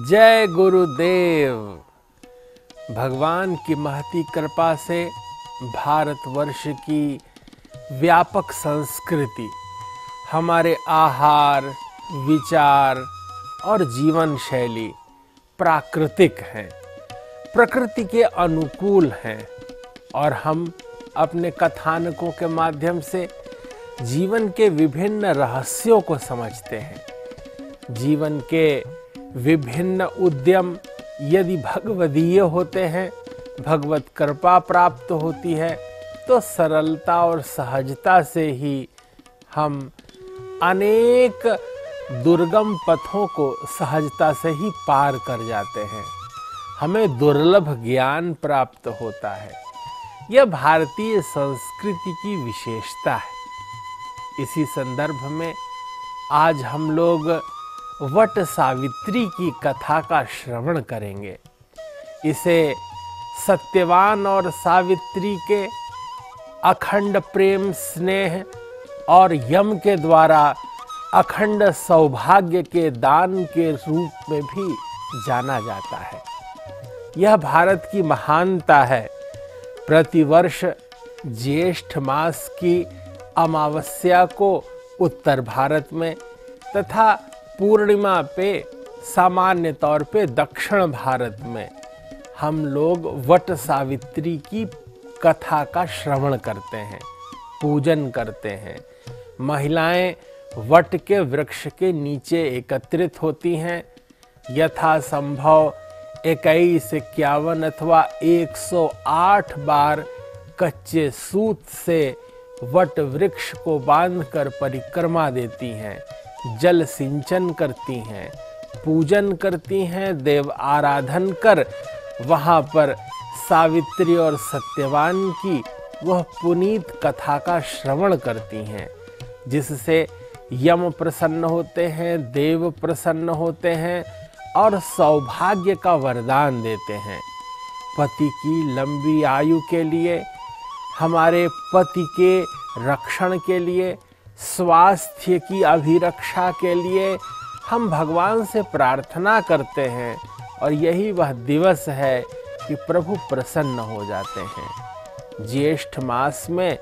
जय गुरुदेव। भगवान की महती कृपा से भारतवर्ष की व्यापक संस्कृति हमारे आहार, विचार और जीवन शैली प्राकृतिक हैं, प्रकृति के अनुकूल हैं और हम अपने कथानकों के माध्यम से जीवन के विभिन्न रहस्यों को समझते हैं। जीवन के विभिन्न उद्यम यदि भगवदीय होते हैं, भगवत कृपा प्राप्त होती है, तो सरलता और सहजता से ही हम अनेक दुर्गम पथों को सहजता से ही पार कर जाते हैं। हमें दुर्लभ ज्ञान प्राप्त होता है। यह भारतीय संस्कृति की विशेषता है। इसी संदर्भ में आज हम लोग वट सावित्री की कथा का श्रवण करेंगे। इसे सत्यवान और सावित्री के अखंड प्रेम, स्नेह और यम के द्वारा अखंड सौभाग्य के दान के रूप में भी जाना जाता है। यह भारत की महानता है। प्रतिवर्ष ज्येष्ठ मास की अमावस्या को उत्तर भारत में तथा पूर्णिमा पे सामान्य तौर पे दक्षिण भारत में हम लोग वट सावित्री की कथा का श्रवण करते हैं, पूजन करते हैं। महिलाएं वट के वृक्ष के नीचे एकत्रित होती हैं। यथासंभव 21, 51 अथवा 108 बार कच्चे सूत से वट वृक्ष को बांधकर परिक्रमा देती हैं, जल सिंचन करती हैं, पूजन करती हैं, देव आराधन कर वहाँ पर सावित्री और सत्यवान की वह पुनीत कथा का श्रवण करती हैं, जिससे यम प्रसन्न होते हैं, देव प्रसन्न होते हैं और सौभाग्य का वरदान देते हैं। पति की लंबी आयु के लिए, हमारे पति के रक्षण के लिए, स्वास्थ्य की अभिरक्षा के लिए हम भगवान से प्रार्थना करते हैं और यही वह दिवस है कि प्रभु प्रसन्न हो जाते हैं। ज्येष्ठ मास में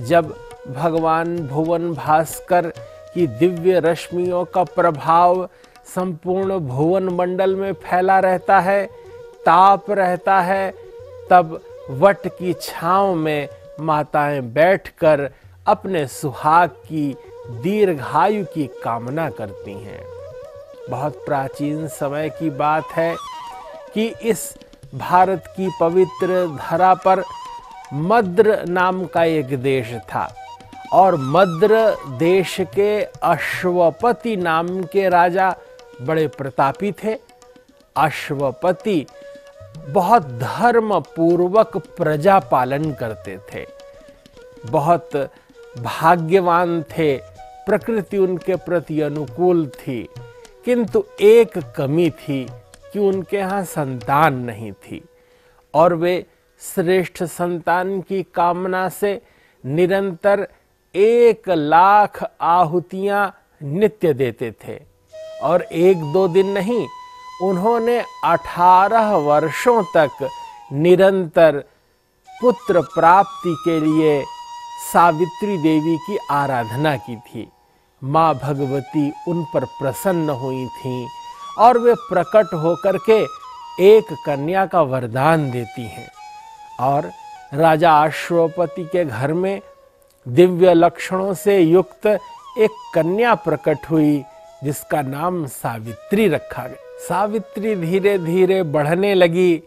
जब भगवान भुवन भास्कर की दिव्य रश्मियों का प्रभाव संपूर्ण भुवन मंडल में फैला रहता है, ताप रहता है, तब वट की छांव में माताएं बैठकर अपने सुहाग की दीर्घायु की कामना करती हैं। बहुत प्राचीन समय की बात है कि इस भारत की पवित्र धरा पर मद्र नाम का एक देश था और मद्र देश के अश्वपति नाम के राजा बड़े प्रतापी थे। अश्वपति बहुत धर्म पूर्वक प्रजा पालन करते थे, बहुत भाग्यवान थे, प्रकृति उनके प्रति अनुकूल थी, किंतु एक कमी थी कि उनके यहाँ संतान नहीं थी और वे श्रेष्ठ संतान की कामना से निरंतर 1,00,000 आहुतियां नित्य देते थे और 1-2 दिन नहीं, उन्होंने 18 वर्षों तक निरंतर पुत्र प्राप्ति के लिए सावित्री देवी की आराधना की थी। माँ भगवती उन पर प्रसन्न हुई थीं और वे प्रकट होकर के एक कन्या का वरदान देती हैं और राजा अश्वपति के घर में दिव्य लक्षणों से युक्त एक कन्या प्रकट हुई, जिसका नाम सावित्री रखा गया। सावित्री धीरे धीरे बढ़ने लगी,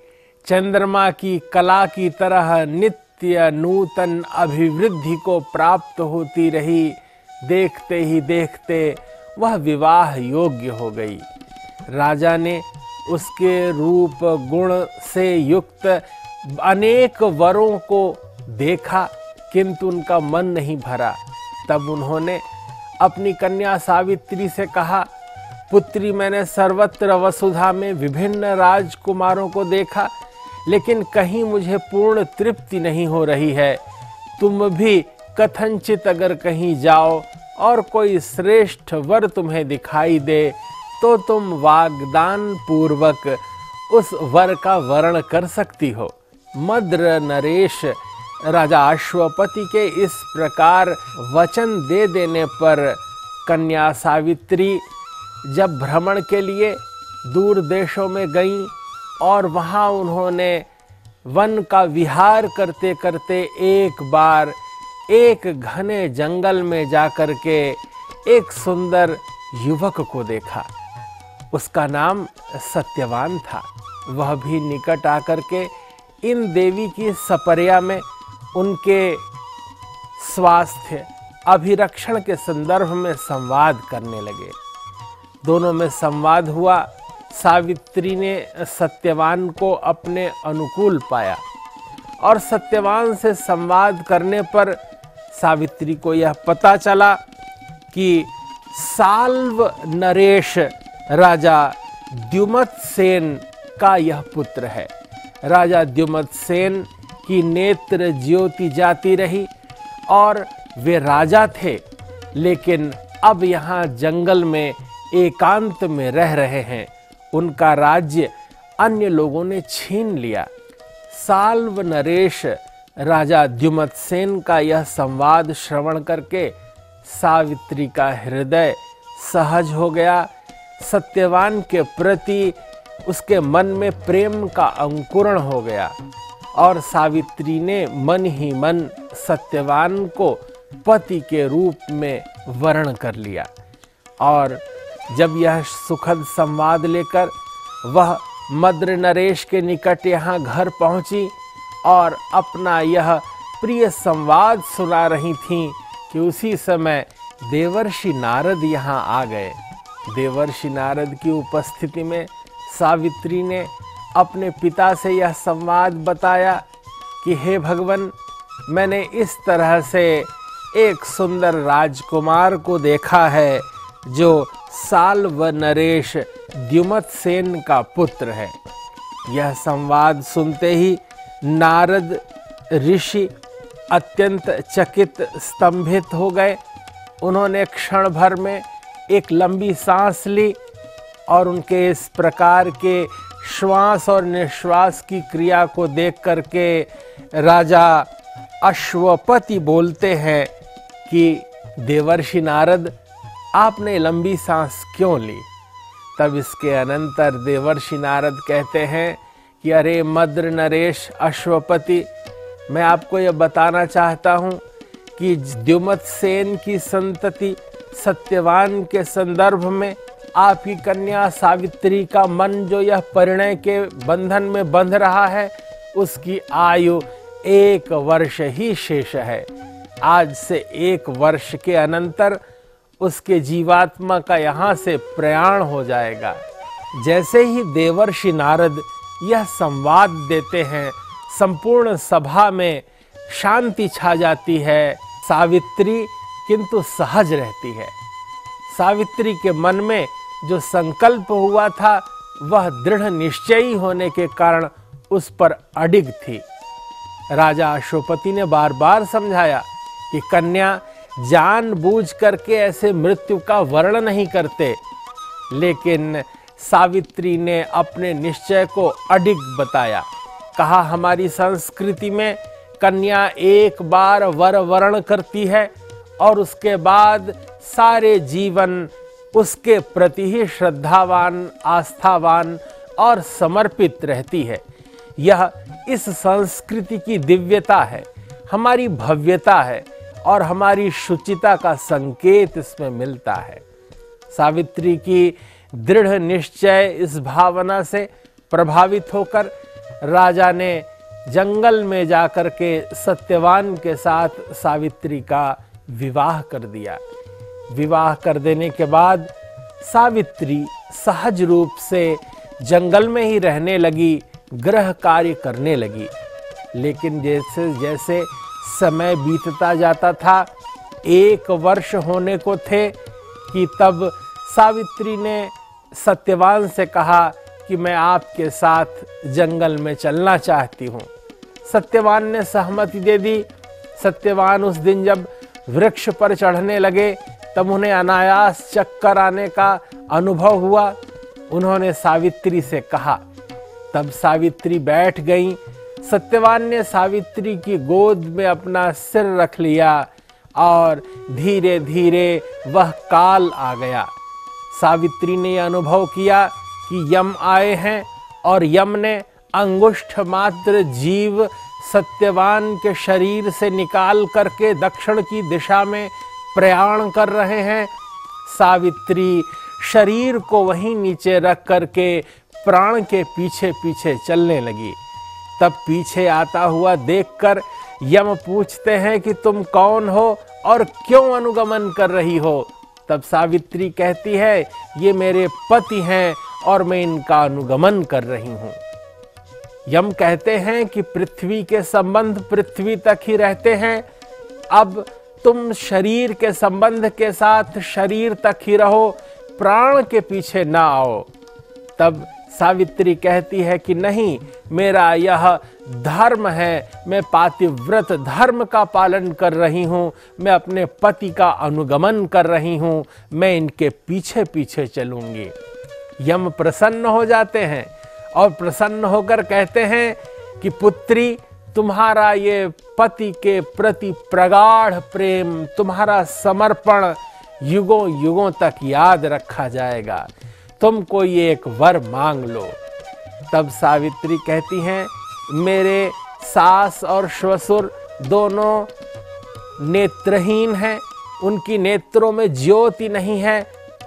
चंद्रमा की कला की तरह नित्य नूतन अभिवृद्धि को प्राप्त होती रही। देखते ही देखते वह विवाह योग्य हो गई। राजा ने उसके रूप गुण से युक्त अनेक वरों को देखा, किंतु उनका मन नहीं भरा। तब उन्होंने अपनी कन्या सावित्री से कहा, पुत्री, मैंने सर्वत्र वसुधा में विभिन्न राजकुमारों को देखा, लेकिन कहीं मुझे पूर्ण तृप्ति नहीं हो रही है। तुम भी कथनचित अगर कहीं जाओ और कोई श्रेष्ठ वर तुम्हें दिखाई दे तो तुम वाग्दान पूर्वक उस वर का वर्ण कर सकती हो। मद्र नरेश राजा अश्वपति के इस प्रकार वचन दे देने पर कन्या सावित्री जब भ्रमण के लिए दूर देशों में गईं और वहाँ उन्होंने वन का विहार करते करते एक बार एक घने जंगल में जाकर के एक सुंदर युवक को देखा। उसका नाम सत्यवान था। वह भी निकट आकर के इन देवी की सपर्या में उनके स्वास्थ्य अभिरक्षण के संदर्भ में संवाद करने लगे। दोनों में संवाद हुआ। सावित्री ने सत्यवान को अपने अनुकूल पाया और सत्यवान से संवाद करने पर सावित्री को यह पता चला कि साल्व नरेश राजा द्युमत्सेन का यह पुत्र है। राजा द्युमत्सेन की नेत्र ज्योति जाती रही और वे राजा थे, लेकिन अब यहाँ जंगल में एकांत में रह रहे हैं। उनका राज्य अन्य लोगों ने छीन लिया। साल्व नरेश राजा द्युमत्सेन का यह संवाद श्रवण करके सावित्री का हृदय सहज हो गया। सत्यवान के प्रति उसके मन में प्रेम का अंकुरण हो गया और सावित्री ने मन ही मन सत्यवान को पति के रूप में वर्ण कर लिया। और जब यह सुखद संवाद लेकर वह मद्र नरेश के निकट यहाँ घर पहुँची और अपना यह प्रिय संवाद सुना रही थीं कि उसी समय देवर्षि नारद यहाँ आ गए। देवर्षि नारद की उपस्थिति में सावित्री ने अपने पिता से यह संवाद बताया कि हे भगवान, मैंने इस तरह से एक सुंदर राजकुमार को देखा है जो साल्व नरेश द्युमत्सेन का पुत्र है। यह संवाद सुनते ही नारद ऋषि अत्यंत चकित स्तंभित हो गए। उन्होंने क्षण भर में एक लंबी सांस ली और उनके इस प्रकार के श्वास और निश्वास की क्रिया को देख करके राजा अश्वपति बोलते हैं कि देवर्षि नारद, आपने लंबी सांस क्यों ली? तब इसके अनंतर देवर्षि नारद कहते हैं कि अरे मद्र नरेश अश्वपति, मैं आपको यह बताना चाहता हूँ कि द्युमत्सेन की संतति सत्यवान के संदर्भ में आपकी कन्या सावित्री का मन जो यह परिणय के बंधन में बंध रहा है, उसकी आयु 1 वर्ष ही शेष है। आज से 1 वर्ष के अनंतर उसके जीवात्मा का यहाँ से प्रयाण हो जाएगा। जैसे ही देवर्षि नारद यह संवाद देते हैं, संपूर्ण सभा में शांति छा जाती है। सावित्री किंतु सहज रहती है। सावित्री के मन में जो संकल्प हुआ था वह दृढ़ निश्चयी होने के कारण उस पर अडिग थी। राजा अश्वपति ने बार बार समझाया कि कन्या, जानबूझ करके ऐसे मृत्यु का वर्ण नहीं करते, लेकिन सावित्री ने अपने निश्चय को अडिग बताया। कहा, हमारी संस्कृति में कन्या एक बार वर वर्ण करती है और उसके बाद सारे जीवन उसके प्रति ही श्रद्धावान, आस्थावान और समर्पित रहती है। यह इस संस्कृति की दिव्यता है, हमारी भव्यता है और हमारी शुचिता का संकेत इसमें मिलता है। सावित्री की दृढ़ निश्चय इस भावना से प्रभावित होकर राजा ने जंगल में जाकर के सत्यवान के साथ सावित्री का विवाह कर दिया। विवाह कर देने के बाद सावित्री सहज रूप से जंगल में ही रहने लगी, गृह कार्य करने लगी। लेकिन जैसे जैसे समय बीतता जाता था, 1 वर्ष होने को थे कि तब सावित्री ने सत्यवान से कहा कि मैं आपके साथ जंगल में चलना चाहती हूँ। सत्यवान ने सहमति दे दी। सत्यवान उस दिन जब वृक्ष पर चढ़ने लगे तब उन्हें अनायास चक्कर आने का अनुभव हुआ। उन्होंने सावित्री से कहा। तब सावित्री बैठ गईं। सत्यवान ने सावित्री की गोद में अपना सिर रख लिया और धीरे धीरे वह काल आ गया। सावित्री ने यह अनुभव किया कि यम आए हैं और यम ने अंगुष्ठ मात्र जीव सत्यवान के शरीर से निकाल करके दक्षिण की दिशा में प्रयाण कर रहे हैं। सावित्री शरीर को वहीं नीचे रख करके प्राण के पीछे पीछे चलने लगी। तब पीछे आता हुआ देखकर यम पूछते हैं कि तुम कौन हो और क्यों अनुगमन कर रही हो। तब सावित्री कहती है, ये मेरे पति हैं और मैं इनका अनुगमन कर रही हूं। यम कहते हैं कि पृथ्वी के संबंध पृथ्वी तक ही रहते हैं, अब तुम शरीर के संबंध के साथ शरीर तक ही रहो, प्राण के पीछे ना आओ। तब सावित्री कहती है कि नहीं, मेरा यह धर्म है, मैं पातिव्रत धर्म का पालन कर रही हूँ, मैं अपने पति का अनुगमन कर रही हूँ, मैं इनके पीछे पीछे चलूंगी। यम प्रसन्न हो जाते हैं और प्रसन्न होकर कहते हैं कि पुत्री, तुम्हारा ये पति के प्रति प्रगाढ़ प्रेम, तुम्हारा समर्पण युगों युगों तक याद रखा जाएगा, तुम कोई एक वर मांग लो। तब सावित्री कहती हैं, मेरे सास और ससुर दोनों नेत्रहीन हैं, उनकी नेत्रों में ज्योति नहीं है,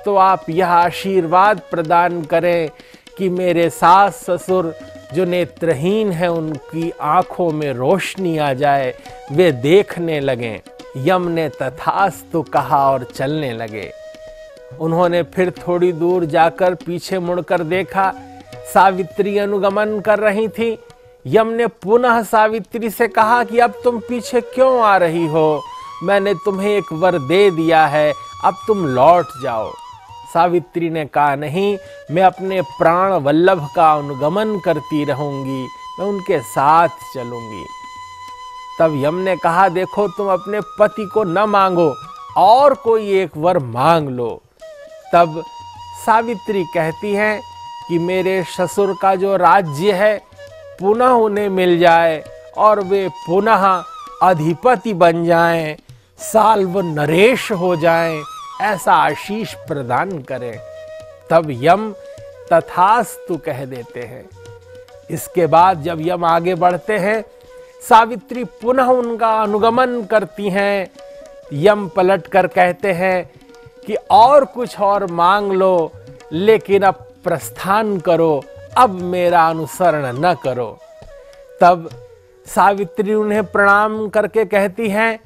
तो आप यह आशीर्वाद प्रदान करें कि मेरे सास ससुर जो नेत्रहीन हैं उनकी आंखों में रोशनी आ जाए, वे देखने लगें। यम ने तथास्तु कहा और चलने लगे। उन्होंने फिर थोड़ी दूर जाकर पीछे मुड़कर देखा, सावित्री अनुगमन कर रही थी। यम ने पुनः सावित्री से कहा कि अब तुम पीछे क्यों आ रही हो, मैंने तुम्हें एक वर दे दिया है, अब तुम लौट जाओ। सावित्री ने कहा, नहीं, मैं अपने प्राण वल्लभ का अनुगमन करती रहूंगी, मैं उनके साथ चलूंगी। तब यम ने कहा, देखो तुम अपने पति को न मांगो और कोई एक वर मांग लो। तब सावित्री कहती हैं कि मेरे ससुर का जो राज्य है पुनः उन्हें मिल जाए और वे पुनः अधिपति बन जाएं, साल्व नरेश हो जाएं, ऐसा आशीष प्रदान करें। तब यम तथास्तु कह देते हैं। इसके बाद जब यम आगे बढ़ते हैं, सावित्री पुनः उनका अनुगमन करती हैं। यम पलट कर कहते हैं कि और कुछ और मांग लो, लेकिन अब प्रस्थान करो, अब मेरा अनुसरण न करो। तब सावित्री उन्हें प्रणाम करके कहती हैं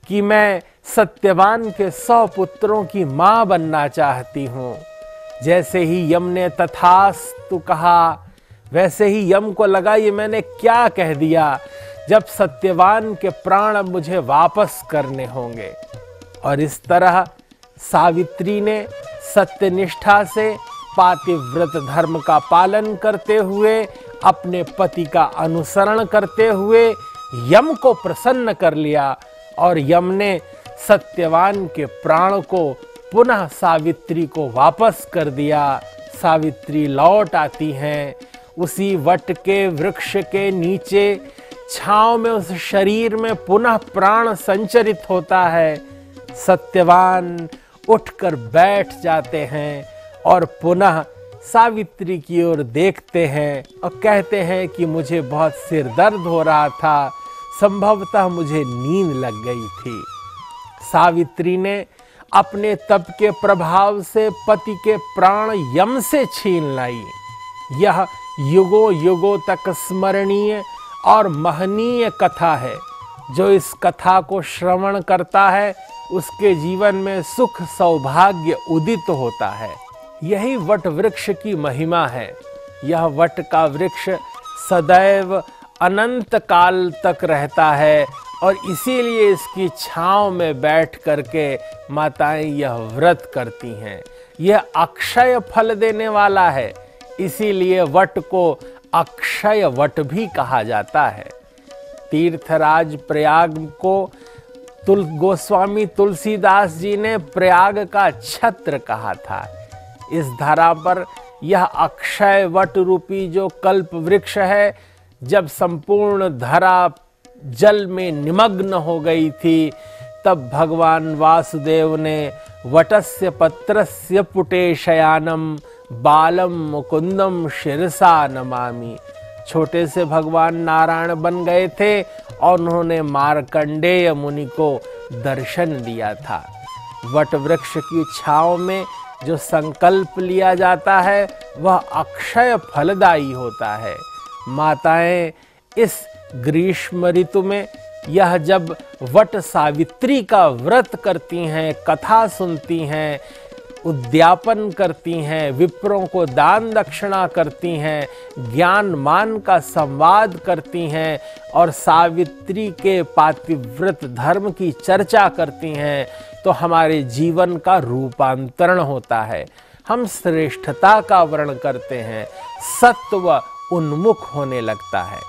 कि मैं सत्यवान के 100 पुत्रों की मां बनना चाहती हूँ। जैसे ही यम ने तथास्तु कहा, वैसे ही यम को लगा ये मैंने क्या कह दिया, जब सत्यवान के प्राण मुझे वापस करने होंगे। और इस तरह सावित्री ने सत्यनिष्ठा से पातिव्रत धर्म का पालन करते हुए, अपने पति का अनुसरण करते हुए यम को प्रसन्न कर लिया और यम ने सत्यवान के प्राण को पुनः सावित्री को वापस कर दिया। सावित्री लौट आती हैं, उसी वट के वृक्ष के नीचे छांव में उस शरीर में पुनः प्राण संचरित होता है। सत्यवान उठकर बैठ जाते हैं और पुनः सावित्री की ओर देखते हैं और कहते हैं कि मुझे बहुत सिर दर्द हो रहा था, संभवतः मुझे नींद लग गई थी। सावित्री ने अपने तप के प्रभाव से पति के प्राण यम से छीन लाई। यह युगों युगों तक स्मरणीय और महनीय कथा है। जो इस कथा को श्रवण करता है उसके जीवन में सुख सौभाग्य उदित होता है। यही वट वृक्ष की महिमा है। यह वट का वृक्ष सदैव अनंत काल तक रहता है और इसीलिए इसकी छांव में बैठ करके माताएं यह व्रत करती हैं। यह अक्षय फल देने वाला है, इसीलिए वट को अक्षय वट भी कहा जाता है। तीर्थराज प्रयाग को गोस्वामी तुलसीदास जी ने प्रयाग का छत्र कहा था। इस धरा पर यह अक्षय वट रूपी जो कल्प वृक्ष है, जब संपूर्ण धरा जल में निमग्न हो गई थी, तब भगवान वासुदेव ने वटस्य पत्रस्य पुटे शयानम बालम मुकुंदम शिरसा नमामि। छोटे से भगवान नारायण बन गए थे और उन्होंने मार्कंडेय मुनि को दर्शन दिया था। वट वृक्ष की छांव में जो संकल्प लिया जाता है वह अक्षय फलदायी होता है। माताएं इस ग्रीष्म ऋतु में यह जब वट सावित्री का व्रत करती हैं, कथा सुनती हैं, उद्यापन करती हैं, विप्रों को दान दक्षिणा करती हैं, ज्ञान मान का संवाद करती हैं और सावित्री के पातिव्रत धर्म की चर्चा करती हैं, तो हमारे जीवन का रूपांतरण होता है। हम श्रेष्ठता का वर्ण करते हैं, सत्व उन्मुख होने लगता है।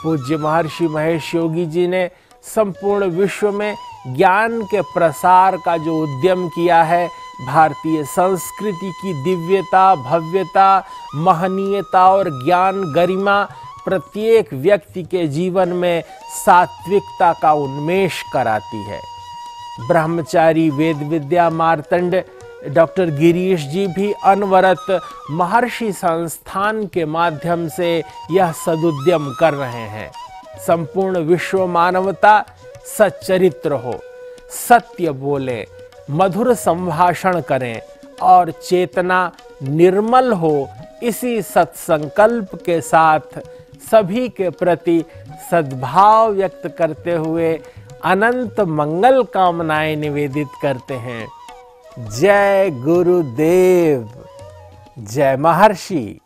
पूज्य महर्षि महेश योगी जी ने संपूर्ण विश्व में ज्ञान के प्रसार का जो उद्यम किया है, भारतीय संस्कृति की दिव्यता, भव्यता, महनीयता और ज्ञान गरिमा प्रत्येक व्यक्ति के जीवन में सात्विकता का उन्मेष कराती है। ब्रह्मचारी वेद विद्या मार्तंड डॉक्टर गिरीश जी भी अनवरत महर्षि संस्थान के माध्यम से यह सदुद्यम कर रहे हैं। संपूर्ण विश्व मानवता सच्चरित्र हो, सत्य बोले, मधुर संभाषण करें और चेतना निर्मल हो, इसी सत्संकल्प के साथ सभी के प्रति सद्भाव व्यक्त करते हुए अनंत मंगल कामनाएं निवेदित करते हैं। जय गुरुदेव, जय महर्षि।